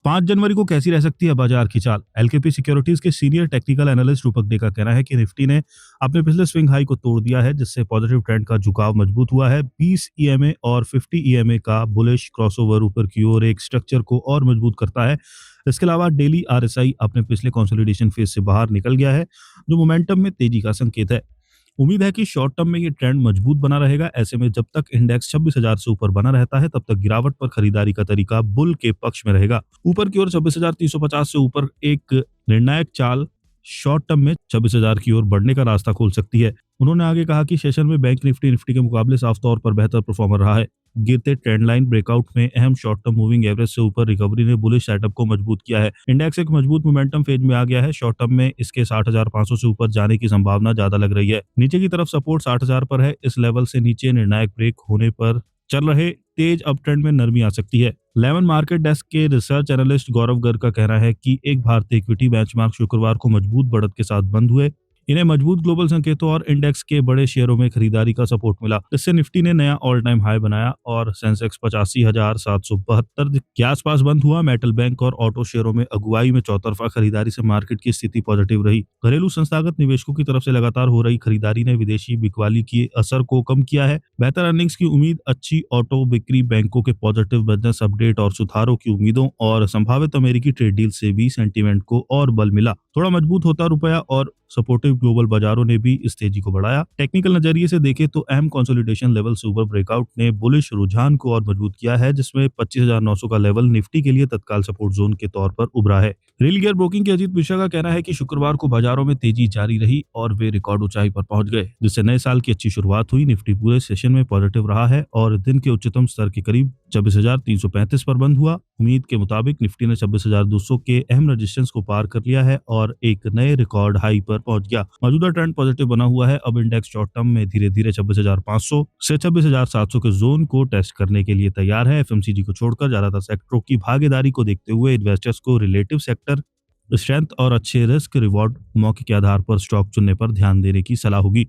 5 जनवरी को कैसी रह सकती है बाजार की चाल? एलकेपी सिक्योरिटीज के सीनियर टेक्निकल एनालिस्ट रूपक डे का कहना है कि निफ्टी ने अपने पिछले स्विंग हाई को तोड़ दिया है, जिससे पॉजिटिव ट्रेंड का झुकाव मजबूत हुआ है। 20 ईएमए और 50 ईएमए का बुलिश क्रॉसओवर ऊपर की ओर एक स्ट्रक्चर को और मजबूत करता है। इसके अलावा डेली आरएसआई अपने पिछले कंसोलिडेशन फेज से बाहर निकल गया है, जो मोमेंटम में तेजी का संकेत है। उम्मीद है कि शॉर्ट टर्म में ये ट्रेंड मजबूत बना रहेगा। ऐसे में जब तक इंडेक्स 26,000 से ऊपर बना रहता है, तब तक गिरावट पर खरीदारी का तरीका बुल के पक्ष में रहेगा। ऊपर की ओर 26,350 से ऊपर एक निर्णायक चाल शॉर्ट टर्म में 26,000 की ओर बढ़ने का रास्ता खोल सकती है। उन्होंने आगे कहा कि सेशन में बैंक निफ्टी के मुकाबले साफ तौर पर बेहतर परफॉर्मर रहा है। गिरते ट्रेंड लाइन ब्रेकआउट में अहम शॉर्ट टर्म मूविंग एवरेज से ऊपर रिकवरी ने बुलिश सेटअप को मजबूत किया है। इंडेक्स एक मजबूत मोमेंटम फेज में आ गया है। शॉर्ट टर्म में इसके 60,500 से ऊपर जाने की संभावना ज्यादा लग रही है। नीचे की तरफ सपोर्ट 60,000 पर है। इस लेवल से नीचे निर्णायक ब्रेक होने पर चल रहे तेज अप ट्रेंड में नरमी आ सकती है। लेवन मार्केट डेस्क के रिसर्च एनालिस्ट गौरव गर्ग का कहना है कि एक भारतीय इक्विटी बेंचमार्क शुक्रवार को मजबूत बढ़त के साथ बंद हुए। इन्हें मजबूत ग्लोबल संकेतों और इंडेक्स के बड़े शेयरों में खरीदारी का सपोर्ट मिला। इससे निफ्टी ने नया ऑल टाइम हाई बनाया और सेंसेक्स 85,772 के आसपास बंद हुआ। मेटल बैंक और ऑटो शेयरों में अगुवाई में चौतरफा खरीदारी से मार्केट की स्थिति पॉजिटिव रही। घरेलू संस्थागत निवेशकों की तरफ से लगातार हो रही खरीदारी ने विदेशी बिकवाली के असर को कम किया है। बेहतर अर्निंग्स की उम्मीद, अच्छी ऑटो बिक्री, बैंकों के पॉजिटिव बिजनेस अपडेट और सुधारों की उम्मीदों और संभावित अमेरिकी ट्रेड डील से भी सेंटीमेंट को और बल मिला। थोड़ा मजबूत होता रुपया और सपोर्टिव ग्लोबल बाजारों ने भी इस तेजी को बढ़ाया। टेक्निकल नजरिए से देखें तो अहम कंसोलिडेशन लेवल से ऊपर ब्रेकआउट ने बुलिश रुझान को और मजबूत किया है, जिसमें 25,900 का लेवल निफ्टी के लिए तत्काल सपोर्ट जोन के तौर पर उभरा है। रेल गियर ब्रोकिंग के अजीत मिश्रा का कहना है कि शुक्रवार को बाजारों में तेजी जारी रही और वे रिकॉर्ड ऊंचाई पर पहुंच गए, जिससे नए साल की अच्छी शुरुआत हुई। निफ्टी पूरे सेशन में पॉजिटिव रहा है और दिन के उच्चतम स्तर के करीब 26,335 पर बंद हुआ। उम्मीद के मुताबिक निफ्टी ने 26,200 के अहम रेजिस्टेंस को पार कर लिया है और एक नए रिकॉर्ड हाई पर पहुंच गया। मौजूदा ट्रेंड पॉजिटिव बना हुआ है। अब इंडेक्स शॉर्ट टर्म में धीरे धीरे 26,500 से 26,700 के जोन को टेस्ट करने के लिए तैयार है। एफएमसीजी को छोड़कर ज्यादातर सेक्टरों की भागीदारी को देखते हुए इन्वेस्टर्स को रिलेटिव सेक्टर स्ट्रेंथ और अच्छे रिस्क रिवॉर्ड मौके के आधार पर स्टॉक चुनने पर ध्यान देने की सलाह होगी।